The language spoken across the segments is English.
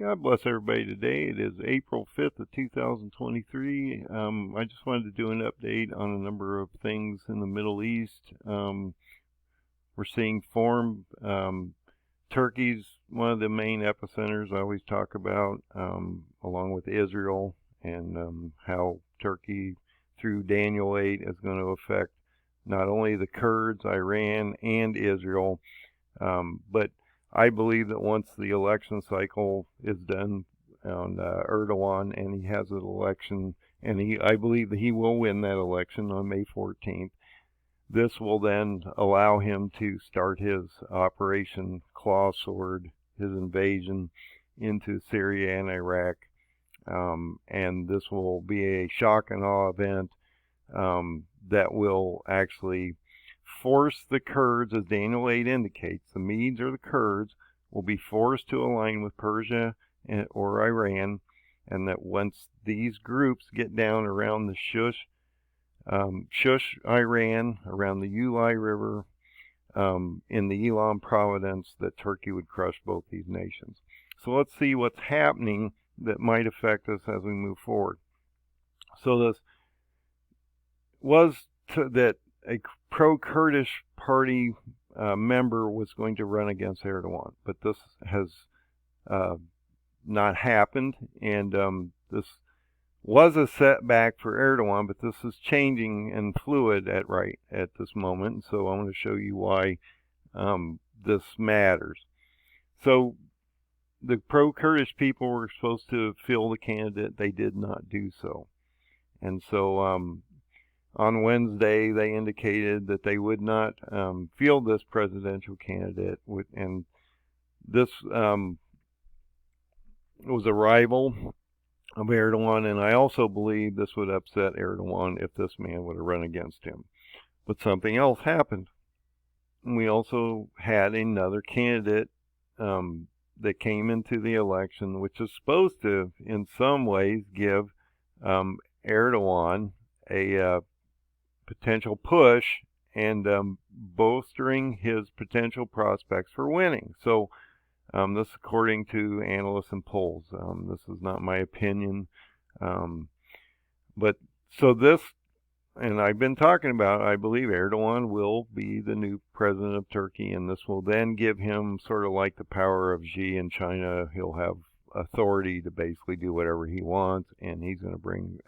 God bless everybody today. It is April 5th of 2023. I just wanted to do an update on a number of things in the Middle East. We're seeing form. Turkey's one of the main epicenters I always talk about, along with Israel, and how Turkey, through Daniel 8, is going to affect not only the Kurds, Iran, and Israel, but I believe that once the election cycle is done on Erdogan and he has an election, and I believe that he will win that election on May 14th, this will then allow him to start his Operation Claw Sword, his invasion into Syria and Iraq. And this will be a shock and awe event that will actually force the Kurds, as Daniel 8 indicates, the Medes or the Kurds, will be forced to align with Persia or Iran, and that once these groups get down around the Shush, Iran, around the Ulai River, in the Elam province, that Turkey would crush both these nations. So let's see what's happening that might affect us as we move forward. So this was that a pro-Kurdish party member was going to run against Erdogan, but this has not happened, and this was a setback for Erdogan, but this is changing and fluid at this moment. So I'm going to show you why this matters. So the pro-Kurdish people were supposed to field the candidate. They did not do so, and so on Wednesday, they indicated that they would not field this presidential candidate, and this was a rival of Erdogan, and I also believe this would upset Erdogan if this man would have run against him. But something else happened. We also had another candidate that came into the election, which is supposed to, in some ways, give Erdogan a potential push and bolstering his potential prospects for winning. So this according to analysts and polls. This is not my opinion. But so this, and I've been talking about, I believe Erdogan will be the new president of Turkey, and this will then give him sort of like the power of Xi in China. He'll have authority to basically do whatever he wants, and he's going to bring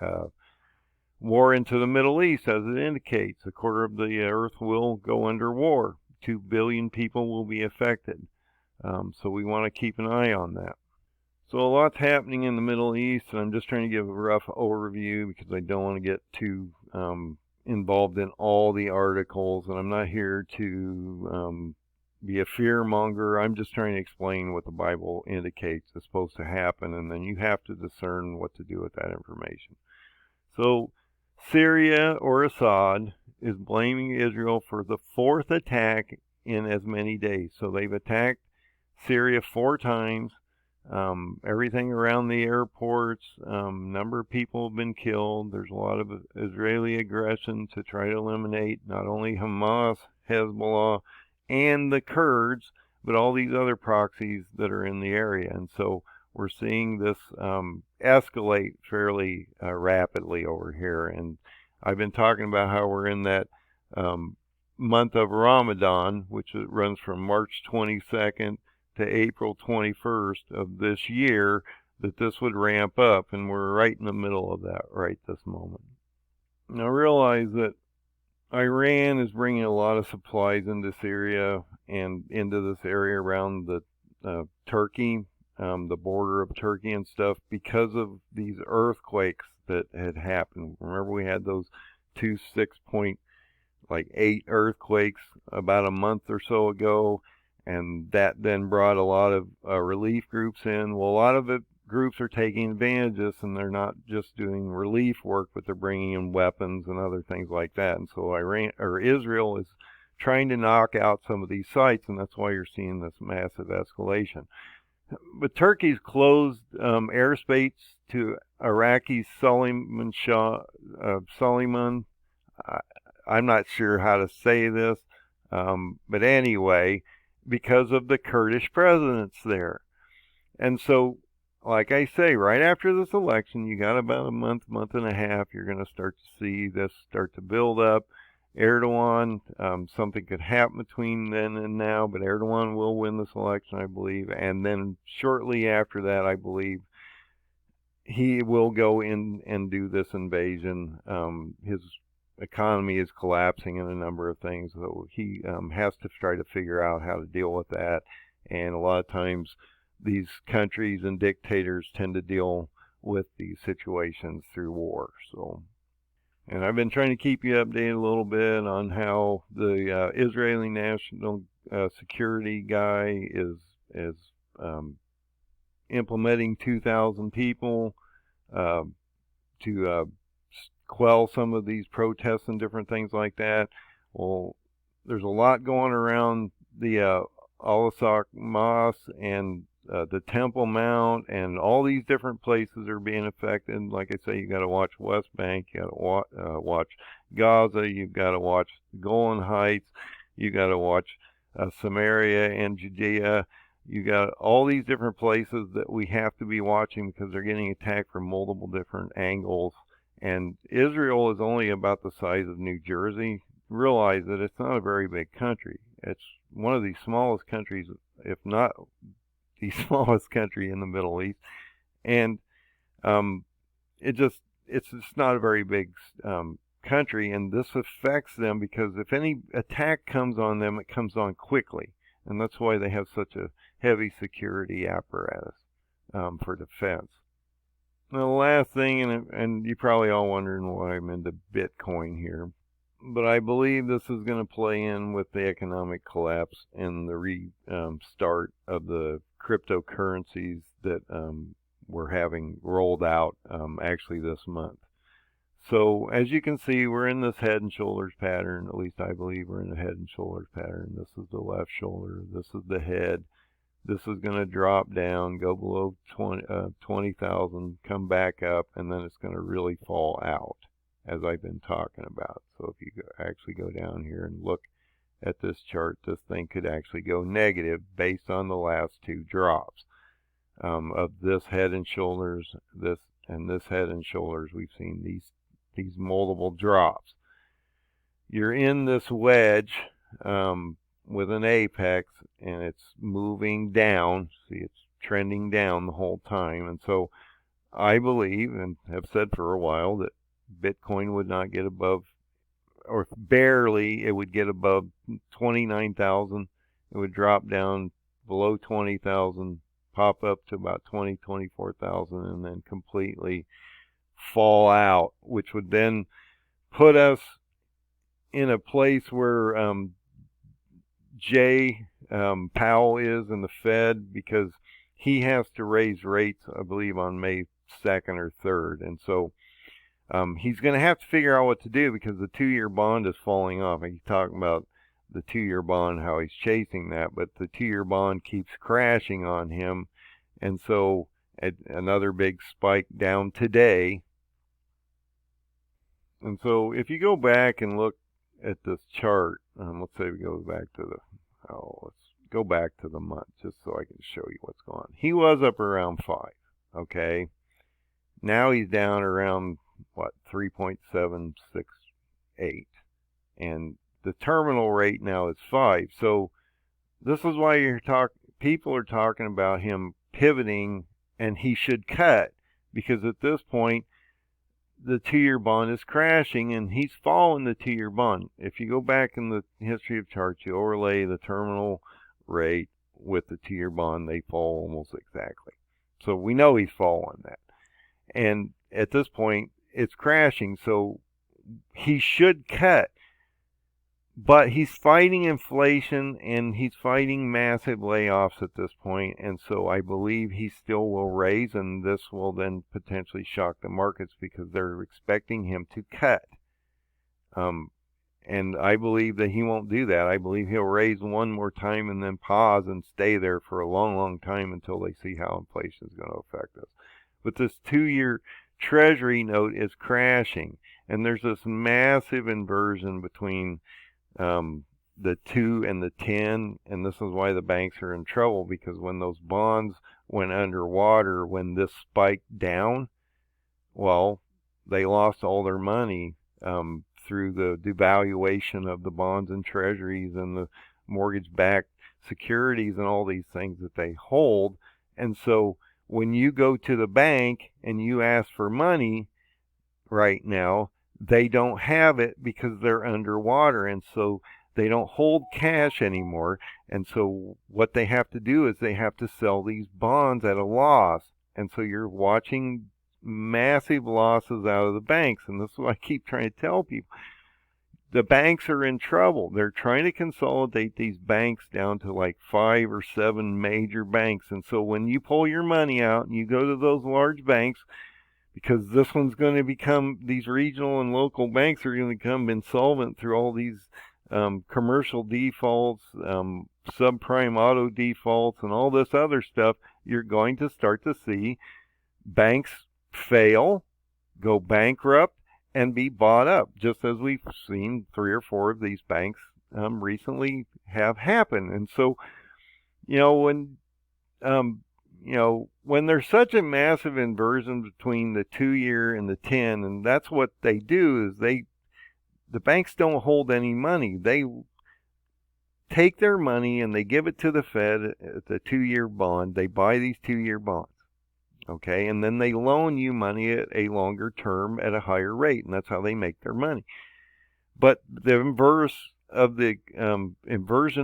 war into the Middle East, as it indicates. A quarter of the earth will go under war. 2 billion people will be affected. So we want to keep an eye on that. So a lot's happening in the Middle East, and I'm just trying to give a rough overview because I don't want to get too involved in all the articles, and I'm not here to be a fear monger. I'm just trying to explain what the Bible indicates is supposed to happen, and then you have to discern what to do with that information. So Syria, or Assad, is blaming Israel for the 4th attack in as many days. So they've attacked Syria 4 times. Everything around the airports, number of people have been killed. There's a lot of Israeli aggression to try to eliminate not only Hamas, Hezbollah, and the Kurds, but all these other proxies that are in the area. And so we're seeing this escalate fairly rapidly over here. And I've been talking about how we're in that month of Ramadan, which runs from March 22nd to April 21st of this year, that this would ramp up, and we're right in the middle of that right this moment. Now realize that Iran is bringing a lot of supplies into Syria and into this area around the Turkey, the border of Turkey and stuff, because of these earthquakes that had happened. Remember, we had those 2 6.8 earthquakes about a month or so ago, and that then brought a lot of relief groups in. Well, a lot of groups are taking advantage of this, and they're not just doing relief work, but they're bringing in weapons and other things like that. And so Israel is trying to knock out some of these sites, and that's why you're seeing this massive escalation. But Turkey's closed airspace to Iraqi Suleiman. I'm not sure how to say this, but anyway, because of the Kurdish presence there. And so like I say, right after this election, you got about a month, month and a half, you're going to start to see this start to build up. Erdogan, something could happen between then and now, but Erdogan will win this election, I believe. And then shortly after that, I believe he will go in and do this invasion. His economy is collapsing in a number of things, so he has to try to figure out how to deal with that. And a lot of times, these countries and dictators tend to deal with these situations through war. So, and I've been trying to keep you updated a little bit on how the Israeli National Security guy is implementing 2,000 people to quell some of these protests and different things like that. Well, there's a lot going around the Al-Aqsa Mosque and the Temple Mount, and all these different places are being affected. Like I say, you got to watch West Bank, you got to watch Gaza, you've got to watch the Golan Heights, you got to watch Samaria and Judea. You got all these different places that we have to be watching because they're getting attacked from multiple different angles. And Israel is only about the size of New Jersey. Realize that it's not a very big country. It's one of the smallest countries, if not the smallest country in the Middle East. And it's just not a very big country. And this affects them because if any attack comes on them, it comes on quickly. And that's why they have such a heavy security apparatus for defense. Now, the last thing, and you're probably all wondering why I'm into Bitcoin here, but I believe this is going to play in with the economic collapse and the restart of the cryptocurrencies that we're having rolled out actually this month. So as you can see, we're in this head and shoulders pattern. At least I believe we're in the head and shoulders pattern. This is the left shoulder. This is the head. This is going to drop down, go below 20,000, come back up, and then it's going to really fall out, as I've been talking about. So if you actually go down here and look at this chart, this thing could actually go negative based on the last two drops of this head and shoulders, this and this head and shoulders. We've seen these multiple drops. You're in this wedge with an apex, and it's moving down. See, it's trending down the whole time. And so I believe, and have said for a while, that Bitcoin would not get above, or barely, it would get above 29,000. It would drop down below 20,000, pop up to about 24,000, and then completely fall out, which would then put us in a place where Jay Powell is in the Fed, because he has to raise rates, I believe, on May 2nd or 3rd. And so he's going to have to figure out what to do because the 2-year bond is falling off. He's talking about the 2-year bond, how he's chasing that, but the 2-year bond keeps crashing on him. And so another big spike down today. And so if you go back and look at this chart, let's say we go back to let's go back to the month just so I can show you what's going on. He was up around 5, okay? Now he's down around, 3.768. And the terminal rate now is 5. So this is why people are talking about him pivoting, and he should cut, because at this point, the 2-year bond is crashing, and he's following the 2-year bond. If you go back in the history of charts, you overlay the terminal rate with the 2-year bond, they fall almost exactly. So we know he's following that. And at this point, it's crashing, so he should cut. But he's fighting inflation, and he's fighting massive layoffs at this point, and so I believe he still will raise, and this will then potentially shock the markets because they're expecting him to cut. And I believe that he won't do that. I believe he'll raise one more time and then pause and stay there for a long, long time until they see how inflation is going to affect us. But this 2-year Treasury note is crashing, and there's this massive inversion between the 2 and the 10, and this is why the banks are in trouble, because when those bonds went underwater when this spiked down. Well, they lost all their money through the devaluation of the bonds and treasuries and the mortgage-backed securities and all these things that they hold. And so when you go to the bank and you ask for money right now, they don't have it because they're underwater, and so they don't hold cash anymore. And so what they have to do is they have to sell these bonds at a loss. And so you're watching massive losses out of the banks. And this is what I keep trying to tell people. The banks are in trouble. They're trying to consolidate these banks down to like 5 or 7 major banks. And so when you pull your money out and you go to those large banks, because this one's going to become, these regional and local banks are going to become insolvent through all these commercial defaults, subprime auto defaults, and all this other stuff. You're going to start to see banks fail, go bankrupt, and be bought up, just as we've seen 3 or 4 of these banks recently have happened. And so, when there's such a massive inversion between the 2-year and the 10, and that's what they do, is the banks don't hold any money. They take their money and they give it to the Fed at the 2-year bond. They buy these 2-year bonds, okay, and then they loan you money at a longer term at a higher rate, and that's how they make their money. But the inversion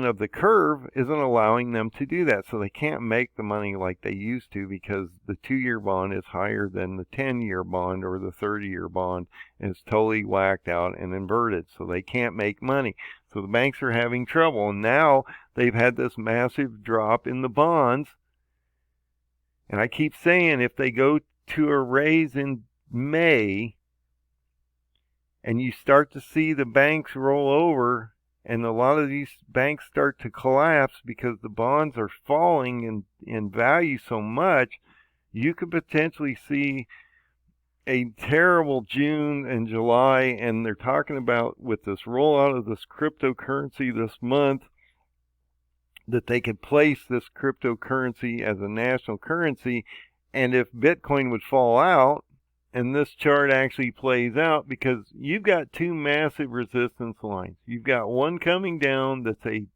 of the curve isn't allowing them to do that, so they can't make the money like they used to, because the 2-year bond is higher than the 10-year bond or the 30-year bond, and it's totally whacked out and inverted, so they can't make money. So the banks are having trouble, and now they've had this massive drop in the bonds. And I keep saying, if they go to a raise in May and you start to see the banks roll over, and a lot of these banks start to collapse because the bonds are falling in value so much, you could potentially see a terrible June and July. And they're talking about, with this rollout of this cryptocurrency this month, that they could place this cryptocurrency as a national currency. And if Bitcoin would fall out, and this chart actually plays out, because you've got 2 massive resistance lines. You've got one coming down that's a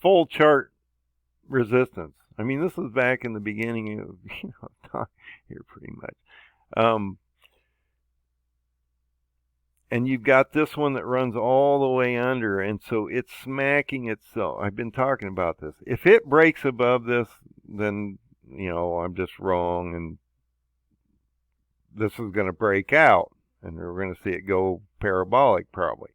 full chart resistance. I mean, this was back in the beginning of time here, pretty much. And you've got this one that runs all the way under, and so it's smacking itself. I've been talking about this. If it breaks above this, then, I'm just wrong, and this is going to break out, and we're going to see it go parabolic probably.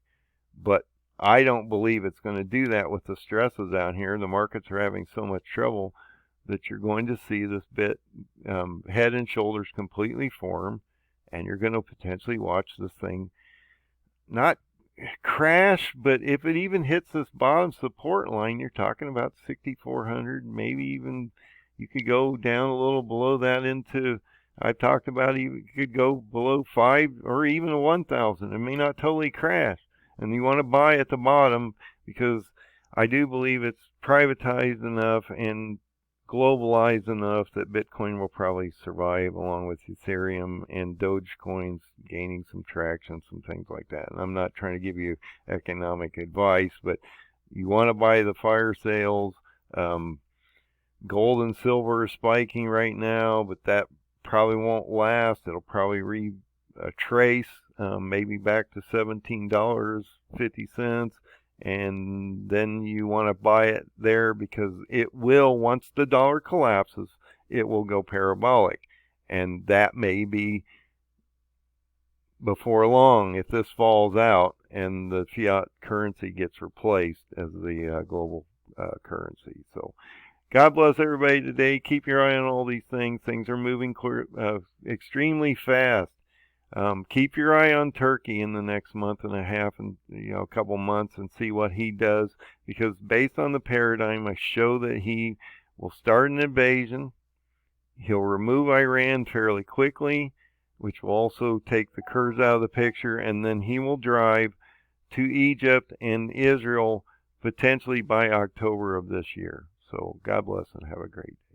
But I don't believe it's going to do that with the stresses out here. The markets are having so much trouble that you're going to see this bit head and shoulders completely form, and you're going to potentially watch this thing not crash, but if it even hits this bottom support line, you're talking about 6,400, maybe even you could go down a little below that into, I've talked about, you could go below 5 or even 1,000. It may not totally crash, and you want to buy at the bottom, because I do believe it's privatized enough and globalized enough that Bitcoin will probably survive, along with Ethereum and Dogecoin's gaining some traction, some things like that. And I'm not trying to give you economic advice, but you want to buy the fire sales. Gold and silver are spiking right now, but that probably won't last. It'll probably retrace maybe back to $17.50. And then you want to buy it there, because it will, once the dollar collapses, it will go parabolic. And that may be before long, if this falls out and the fiat currency gets replaced as the global currency. So God bless everybody today. Keep your eye on all these things. Things are moving extremely fast. Keep your eye on Turkey in the next month and a half, and a couple months, and see what he does, because based on the paradigm, I show that he will start an invasion. He'll remove Iran fairly quickly, which will also take the Kurds out of the picture, and then he will drive to Egypt and Israel potentially by October of this year. So God bless and have a great day.